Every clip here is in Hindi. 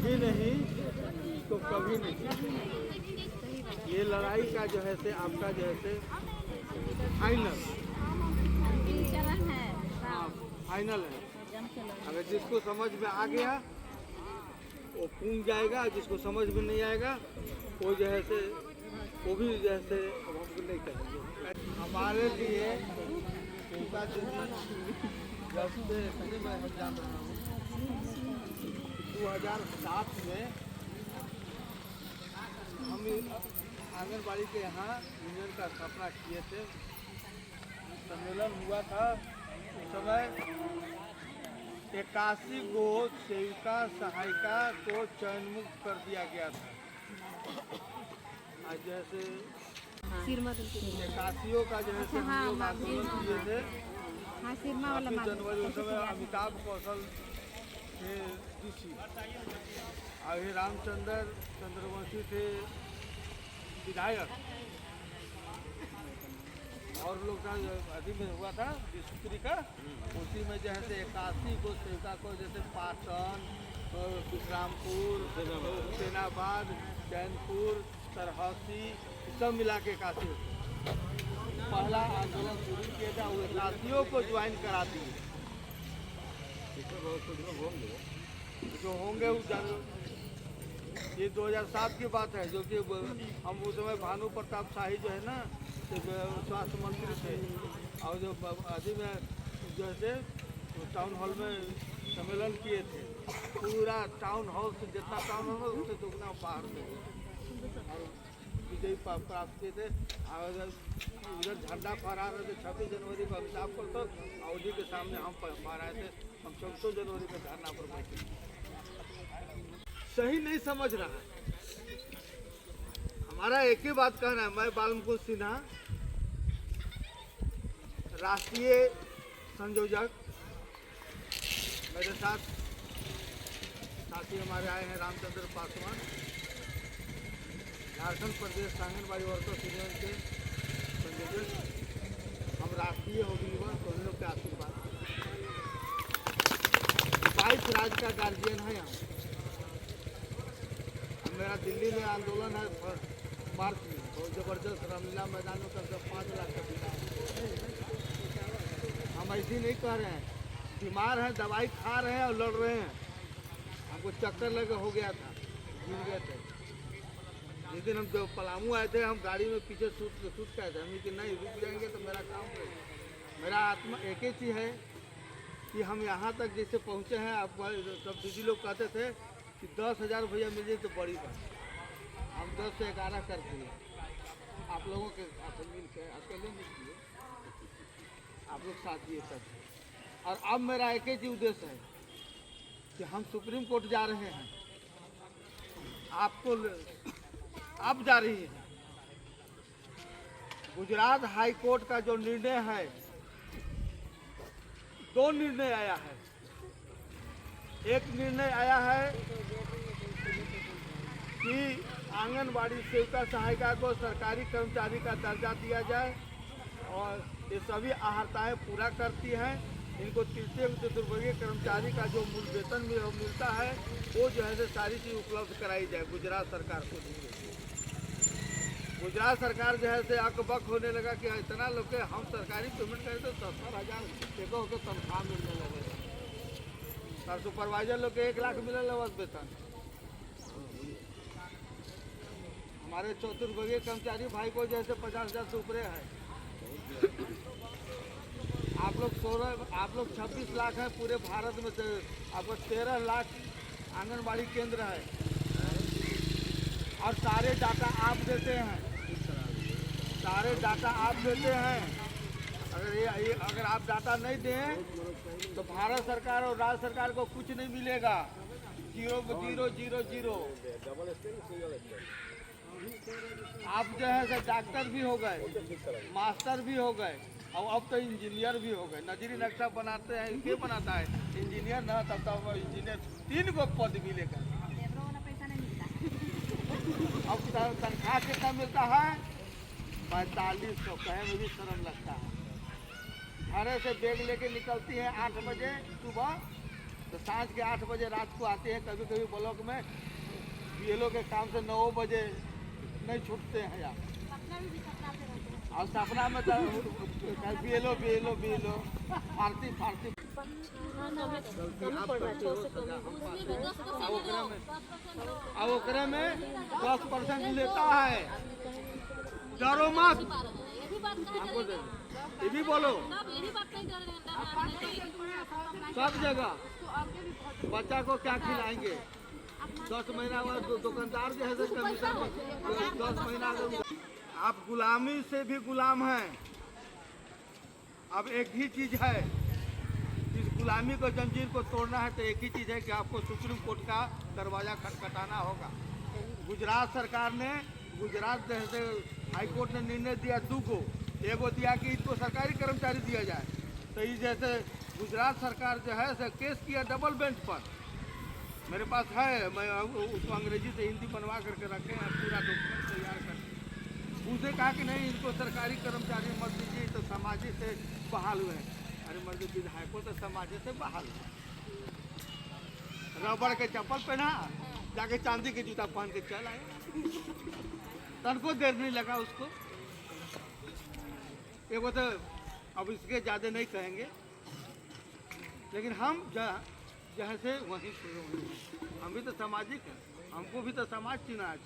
अभी नहीं तो कभी नहीं। ये लड़ाई का जो है से आपका जो है से फाइनल है, हाँ फाइनल है। अगर जिसको समझ में आ गया वो पूछ जाएगा, जिसको समझ में नहीं आएगा वो जो है से वो भी जो है से अब हमको नहीं कहेंगे। हमारे लिए जब से मैं जान रहा हूँ 2007 में हम आंगनबाड़ी के यहाँ यूनियन का स्थापना किए थे। सम्मेलन हुआ था उस समय 81 गो सेविका सहायिका को चयन मुक्त कर दिया गया था। आज जैसे 81 का जो है से हम लोग आंदोलन किए थे। 25 जनवरी उस समय अमिताभ कौशल थे डीसी, अभी रामचंद्र चंद्रवंशी थे विधायक, और लोग का अभी में हुआ था डिस्ट्रिक्ट का। उसी में जो है से 81 को सेविका को जैसे पाटन, विश्रामपुर, हुसैनाबाद, चैनपुर, सरहसी सब मिला के 81 पहला आंदोलन शुरू किया था। वो 81 को ज्वाइन करा दिए जो होंगे ये 2007 की बात है, जो कि हम उस समय भानु प्रताप शाही जो है ना स्वास्थ्य मंत्री थे, और जो आदि में जो है टाउन हॉल में सम्मेलन किए थे। पूरा टाउन हॉल से जितना टाउन हॉल में उससे दुगना बाहर में और विजयी प्राप्त किए थे। और इधर झंडा फहरा रहे थे 26 जनवरी को अमिताभ कौशल, और उसी के सामने हम फहराए थे। हम 14 जनवरी के धरना पर बैठे। सही नहीं समझ रहा है। हमारा एक ही बात कहना है, मैं बालमुकुंद सिन्हा राष्ट्रीय संयोजक, मेरे साथ साथी हमारे आए हैं रामचंद्र पासवान, झारखंड प्रदेश आंगनबाड़ी वर्कर्स यूनियन के संयोजक। हम राष्ट्रीय होगी तो हम लोग के आशीर्वाद 22 राज्य का गार्जियन है। यहाँ मेरा दिल्ली में आंदोलन है मार्च में, बहुत जबरदस्त रामलीला मैदान में कम से 5 लाख का बिना। हम ऐसे नहीं कह रहे हैं, बीमार हैं, दवाई खा रहे हैं और लड़ रहे हैं। हमको चक्कर लगे हो गया था, गिर गए थे। जिस दिन हम जब पलामू आए थे, हम गाड़ी में पीछे सूट गए थे। हम कि नहीं रुक जाएंगे तो मेरा काम करेगा। मेरा आत्मा एक ही चीज़ है कि हम यहाँ तक जैसे पहुँचे हैं। आप सब दीदी लोग कहते थे कि 10,000 रुपया मिल जाए तो बड़ी बात। हम 10 से 11 कर दिए आप लोगों के साथ मिल के, अकेले नहीं किए, आप लोग साथ दिए सब। और अब मेरा एक ही उद्देश्य है कि हम सुप्रीम कोर्ट जा रहे हैं। आपको अब जा रही है गुजरात हाई कोर्ट का जो निर्णय है, 2 निर्णय आया है। एक निर्णय आया है कि आंगनबाड़ी सेविका सहायिका को सरकारी कर्मचारी का दर्जा दिया जाए, और ये सभी अहर्ताएँ पूरा करती हैं। इनको तृतीय चतुर्वर्गीय कर्मचारी का जो मूल वेतन मिलता है वो जो है सारी चीज़ उपलब्ध कराई जाए गुजरात सरकार को। गुजरात सरकार जो है से अकबक होने लगा कि इतना लोग के हम सरकारी पेमेंट करें तो 70,000 एक होकर तनख्वाह मिलने लगे। सर सुपरवाइजर लोग के 1 लाख मिले बस वेतन। हमारे चतुर्वर्गीय कर्मचारी भाई को जैसे 50,000 से ऊपर है। आप लोग 26 लाख हैं पूरे भारत में से, आपको 13 लाख आंगनबाड़ी केंद्र है, और सारे डाटा आप देते हैं। सारे डाटा आप देते हैं। अगर आप डाटा नहीं दें तो भारत सरकार और राज्य सरकार को कुछ नहीं मिलेगा। 0,0,0,0। आप जो है डॉक्टर भी हो गए, मास्टर भी हो गए, और अब तो इंजीनियर भी हो गए। नजरी नक्शा बनाते हैं, क्या बनाता है इंजीनियर ना, तब तक इंजीनियर 3 को पद मिलेगा। अब तनख्वाह कितना मिलता है? 4500। कहे में भी शर्म लगता है। घरे से बैग लेके निकलती है 8 बजे सुबह, तो सांझ के 8 बजे रात को आते हैं, कभी कभी ब्लॉक में बीएलओ के काम से 9 बजे नहीं छूटते हैं यहाँ। और सपना में बीएलओ फारती ओकरे में 10% लेता है। डरो मत, आपको ये भी बोलो सब जगह बच्चा को क्या खिलाएंगे। 10 महीना हुआ दुकानदार जो है कमीशन 10 महीना। आप गुलामी से भी गुलाम हैं। अब एक ही चीज है, इस गुलामी को जंजीर को तोड़ना है तो एक ही चीज है कि आपको सुप्रीम कोर्ट का दरवाजा खटखटाना होगा। गुजरात सरकार ने, गुजरात हाई कोर्ट ने निर्णय दिया 2 को, एगो दिया कि इनको सरकारी कर्मचारी दिया जाए। तो ये जैसे गुजरात सरकार जो है से केस किया डबल बेंच पर। मेरे पास है, मैं उसको अंग्रेजी से हिंदी बनवा करके रखे हैं, पूरा डॉक्यूमेंट तैयार कर। उसने कहा कि नहीं इनको सरकारी कर्मचारी मत दीजिए, तो समाजी से बहाल हुए। अरे मर्द विधायकों तो समाजी से बहाल हुए। रबड़ के चप्पल पहना, जाके चांदी के जूता पहन के चल आए। तनको देर नहीं लगा उसको। एगो तो अब इसके ज़्यादा नहीं कहेंगे, लेकिन हम जहाँ से वहीं शुरू हुए। हम भी तो सामाजिक हैं, हमको भी तो समाज चुना है।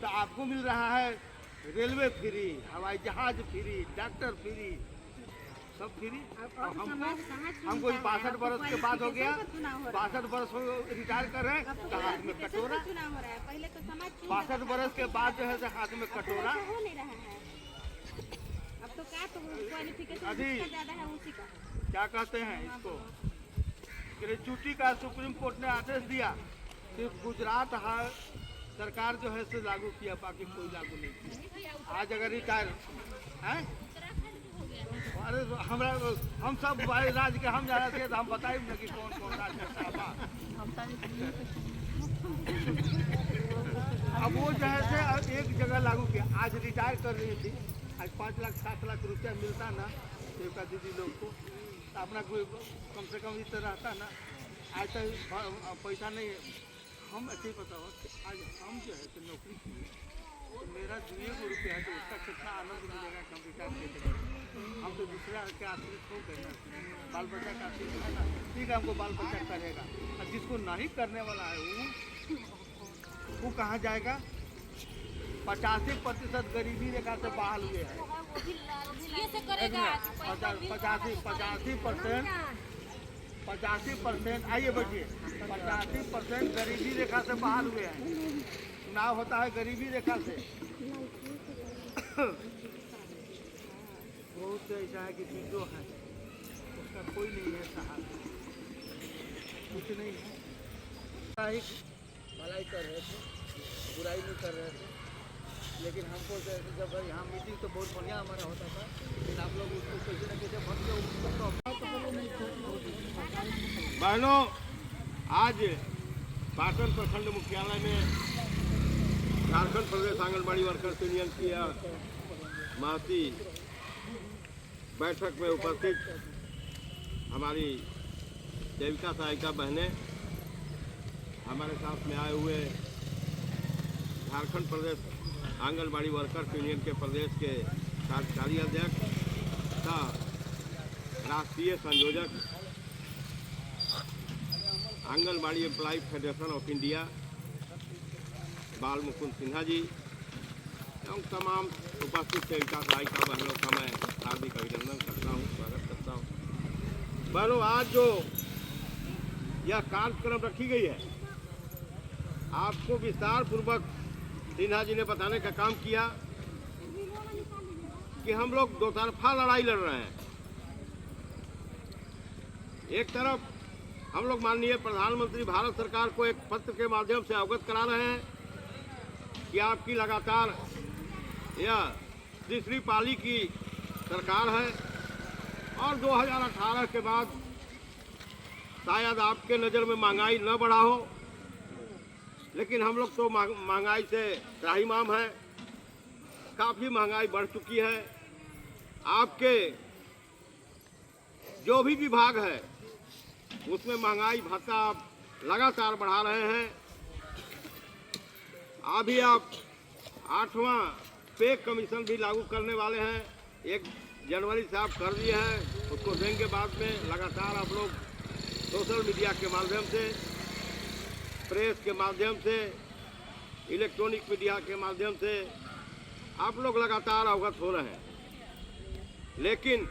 तो आपको मिल रहा है रेलवे फ्री, हवाई जहाज फ्री, डॉक्टर फ्री, सब फ्री। हमको 62 बरस के बाद हो गया, 62 बरस रिटायर कर रहे हैं तो हाथ में कटोरा। 62 बरस के बाद जो है हाथ में कटोरा। अभी क्या कहते हैं इसको, ग्रेचुटी का सुप्रीम कोर्ट ने आदेश दिया, सिर्फ गुजरात सरकार जो है से लागू किया, बाकी कोई लागू नहीं किया। आज अगर रिटायर हैं, अरे हमरा हम सब राज्य के हम जाना थे तो हम बताइए ना कि कौन कौन राज्य का। अब वो जो है से एक जगह लागू किया। आज रिटायर कर रही थी, आज 5 लाख 7 लाख रुपया मिलता ना देवका दीदी लोग को, तो अपना कोई कम से कम इस तरह रहता ना। आज तो पैसा नहीं है। हम ऐसे ही बताओ कि आज हम जो है तो नौकरी की, तो मेरा 2 रुपया है तो उसका कितना आनंद मिलेगा कम रिटायर देते। हम तो दूसरा के आश्रित हो गए ना, बाल बच्चा का आश्रित है ना, ठीक है हमको बाल बच्चा करेगा। और जिसको नहीं करने वाला है वो कहाँ जाएगा। 85% गरीबी रेखा से बहाल हुए हैं। 85%, आइए बैठिए, 85% गरीबी रेखा से बहाल हुए हैं। चुनाव होता है गरीबी रेखा से। बहुत ऐसा है कि जो है उसका कोई नहीं है सहारा, कुछ नहीं है। भलाई कर रहे थे, बुराई नहीं कर रहे थे। लेकिन हमको जब यहाँ मीटिंग तो बहुत बढ़िया हमारा होता था, लेकिन आप लोग उसको कैसे न कैसे भर के बहनों, आज पाटन प्रखंड मुख्यालय में झारखंड प्रदेश आंगनबाड़ी वर्कर्स यूनियन की महती बैठक में उपस्थित हमारी सेविका सहायिका बहनें, हमारे साथ में आए हुए झारखंड प्रदेश आंगनबाड़ी वर्कर्स यूनियन के प्रदेश के कार्यकारी अध्यक्ष तथा राष्ट्रीय संयोजक anganwadi employ federation of India Bal Mukund Sinha ji एवं तमाम उपस्थित सेविका सहायिका बहनों का मैं हार्दिक अभिनंदन करता हूँ, स्वागत करता हूँ। बहनों, आज जो यह कार्यक्रम रखी गई है, आपको विस्तार पूर्वक सिन्हा जी ने बताने का काम किया कि हम लोग 2 तरफा लड़ाई लड़ रहे हैं। एक तरफ हम लोग माननीय प्रधानमंत्री भारत सरकार को एक पत्र के माध्यम से अवगत करा रहे हैं कि आपकी लगातार यह तीसरी पाली की सरकार है और 2018 के बाद शायद आपके नज़र में महंगाई न बढ़ा हो, लेकिन हम लोग तो महंगाई से त्राहिमाम हैं। काफ़ी महंगाई बढ़ चुकी है। आपके जो भी विभाग है उसमें महंगाई भत्ता आप लगातार बढ़ा रहे हैं। अभी आप 8वां पे कमीशन भी लागू करने वाले हैं, 1 जनवरी से आप कर दिए हैं, उसको देंगे बाद में। लगातार आप लोग सोशल मीडिया के माध्यम से, प्रेस के माध्यम से, इलेक्ट्रॉनिक मीडिया के माध्यम से आप लोग लगातार अवगत हो रहे हैं। लेकिन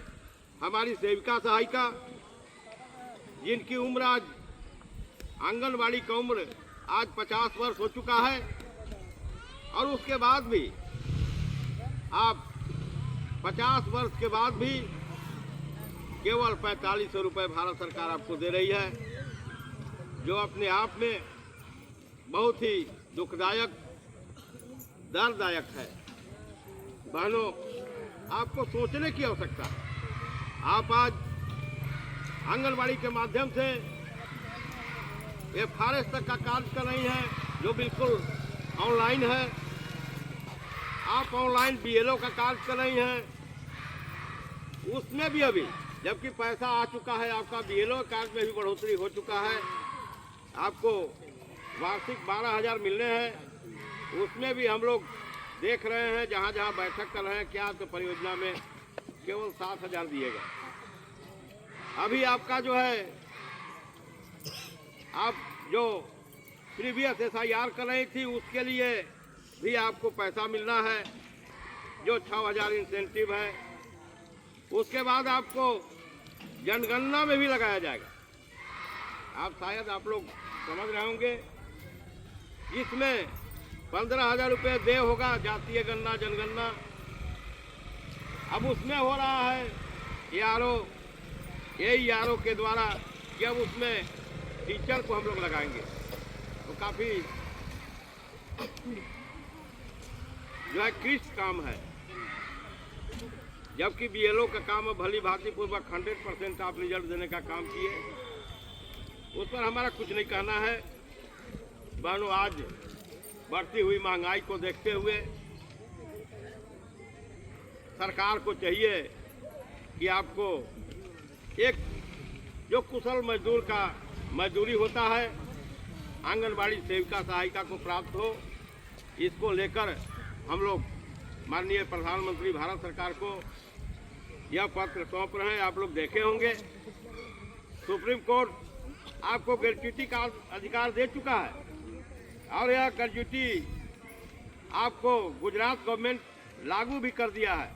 हमारी सेविका सहायिका, जिनकी उम्र आज, आंगनबाड़ी का उम्र आज 50 वर्ष हो चुका है, और उसके बाद भी आप 50 वर्ष के बाद भी केवल 4500 रुपये भारत सरकार आपको दे रही है, जो अपने आप में बहुत ही दुखदायक, दर्ददायक है। बहनों, आपको सोचने की आवश्यकता है। आप आज आंगनबाड़ी के माध्यम से FRS तक का कार्य कर रही हैं, जो बिल्कुल ऑनलाइन है। आप ऑनलाइन BLO का कार्य कर रही हैं, उसमें भी अभी जबकि पैसा आ चुका है, आपका BLO कार्य में भी बढ़ोतरी हो चुका है, आपको वार्षिक 12,000 मिलने हैं। उसमें भी हम लोग देख रहे हैं, जहाँ जहाँ बैठक कर रहे हैं, क्या तो परियोजना में केवल 7,000 दिए गए। अभी आपका जो है, आप जो प्रीवियस SIR कर रही थी, उसके लिए भी आपको पैसा मिलना है, जो 6,000 इंसेंटिव है। उसके बाद आपको जनगणना में भी लगाया जाएगा। आप शायद आप लोग समझ रहे होंगे, जिसमें 15,000 रुपये देय होगा जातीय गणना, जनगणना। अब उसमें हो रहा है ARO के द्वारा, जब उसमें टीचर को हम लोग लगाएंगे तो काफ़ी जो है क्लिष्ट काम है। जबकि BLO का काम भली भांति पूर्वक 100% आप रिजल्ट देने का काम किए, उस पर हमारा कुछ नहीं कहना है। बहनों, आज बढ़ती हुई महंगाई को देखते हुए सरकार को चाहिए कि आपको एक जो कुशल मजदूर का मजदूरी होता है, आंगनबाड़ी सेविका सहायिका को प्राप्त हो। इसको लेकर हम लोग माननीय प्रधानमंत्री भारत सरकार को यह पत्र सौंप रहे हैं। आप लोग देखे होंगे, सुप्रीम कोर्ट आपको ग्रेच्युटी का अधिकार दे चुका है, और यह ग्रेच्युटी आपको गुजरात गवर्नमेंट लागू भी कर दिया है।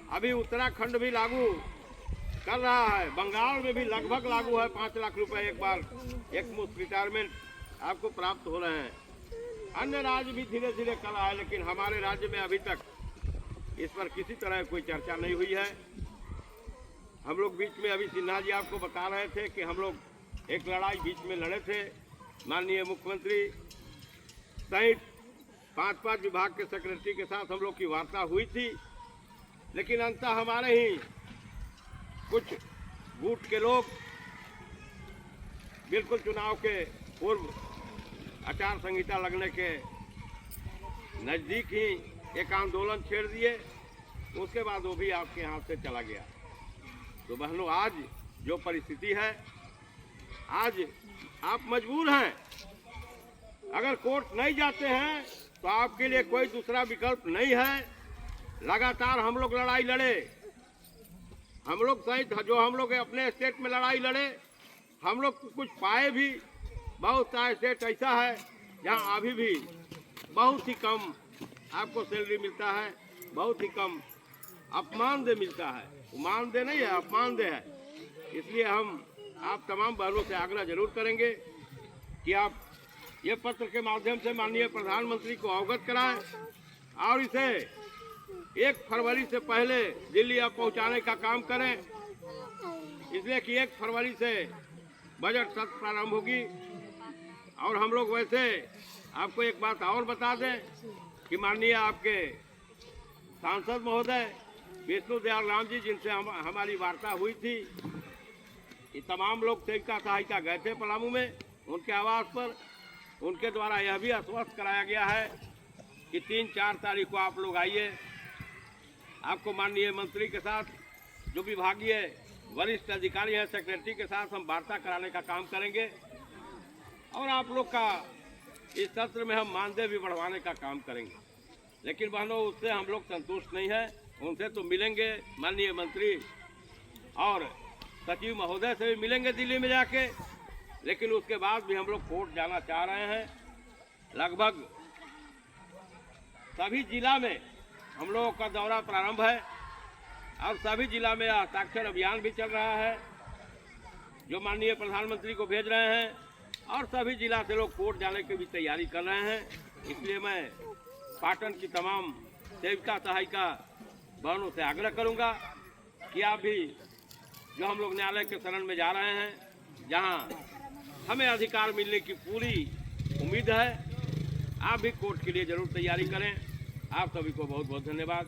अभी उत्तराखंड भी लागू कर रहा है, बंगाल में भी लगभग लागू है। 5 लाख रुपए एक बार एक मुश्त रिटायरमेंट आपको प्राप्त हो रहे हैं। अन्य राज्य भी धीरे धीरे कर रहा है, लेकिन हमारे राज्य में अभी तक इस पर किसी तरह कोई चर्चा नहीं हुई है। हम लोग बीच में, अभी सिन्हा जी आपको बता रहे थे कि हम लोग एक लड़ाई बीच में लड़े थे, माननीय मुख्यमंत्री सहित 5 विभाग के सेक्रेटरी के साथ हम लोग की वार्ता हुई थी, लेकिन अंततः हमारे ही कुछ गुट के लोग बिल्कुल चुनाव के पूर्व आचार संहिता लगने के नज़दीक ही एक आंदोलन छेड़ दिए। उसके बाद वो भी आपके हाथ से चला गया। तो बहनों, आज जो परिस्थिति है, आज आप मजबूर हैं। अगर कोर्ट नहीं जाते हैं तो आपके लिए कोई दूसरा विकल्प नहीं है। लगातार हम लोग लड़ाई लड़े, हम लोग सहित जो हम लोग अपने स्टेट में लड़ाई लड़े, हम लोग कुछ पाए भी। बहुत सारे स्टेट ऐसा है जहाँ अभी भी बहुत ही कम आपको सैलरी मिलता है, बहुत ही कम अपमानदेय मिलता है। मानदेय नहीं है, अपमानदेय है। इसलिए हम आप तमाम बहनों से आग्रह जरूर करेंगे कि आप ये पत्र के माध्यम से माननीय प्रधानमंत्री को अवगत कराएं, और इसे 1 फरवरी से पहले दिल्ली आप पहुंचाने का काम करें। इसलिए कि 1 फरवरी से बजट सत्र प्रारंभ होगी। और हम लोग वैसे आपको एक बात और बता दें कि माननीय आपके सांसद महोदय विष्णु दयाल राम जी, जिनसे हमारी वार्ता हुई थी, ये तमाम लोग सेविका सहायिका गए थे पलामू में उनके आवास पर। उनके द्वारा यह भी आश्वस्त कराया गया है कि 3-4 तारीख को आप लोग आइए। आपको माननीय मंत्री के साथ जो विभागीय वरिष्ठ अधिकारी हैं, सेक्रेटरी के साथ हम वार्ता कराने का काम करेंगे और आप लोग का इस सत्र में हम मानदेय भी बढ़वाने का काम करेंगे। लेकिन बहनों, उससे हम लोग संतुष्ट नहीं हैं। उनसे तो मिलेंगे, माननीय मंत्री और सचिव महोदय से भी मिलेंगे दिल्ली में जाके, लेकिन उसके बाद भी हम लोग कोर्ट जाना चाह रहे हैं। लगभग सभी जिला में हम लोगों का दौरा प्रारंभ है और सभी जिला में हस्ताक्षर अभियान भी चल रहा है जो माननीय प्रधानमंत्री को भेज रहे हैं और सभी जिला से लोग कोर्ट जाने की भी तैयारी कर रहे हैं। इसलिए मैं पाटन की तमाम सेविका सहायिका बहनों से आग्रह करूंगा कि आप भी जो हम लोग न्यायालय के शरण में जा रहे हैं, जहां हमें अधिकार मिलने की पूरी उम्मीद है, आप भी कोर्ट के लिए जरूर तैयारी करें। आप सभी को बहुत बहुत धन्यवाद।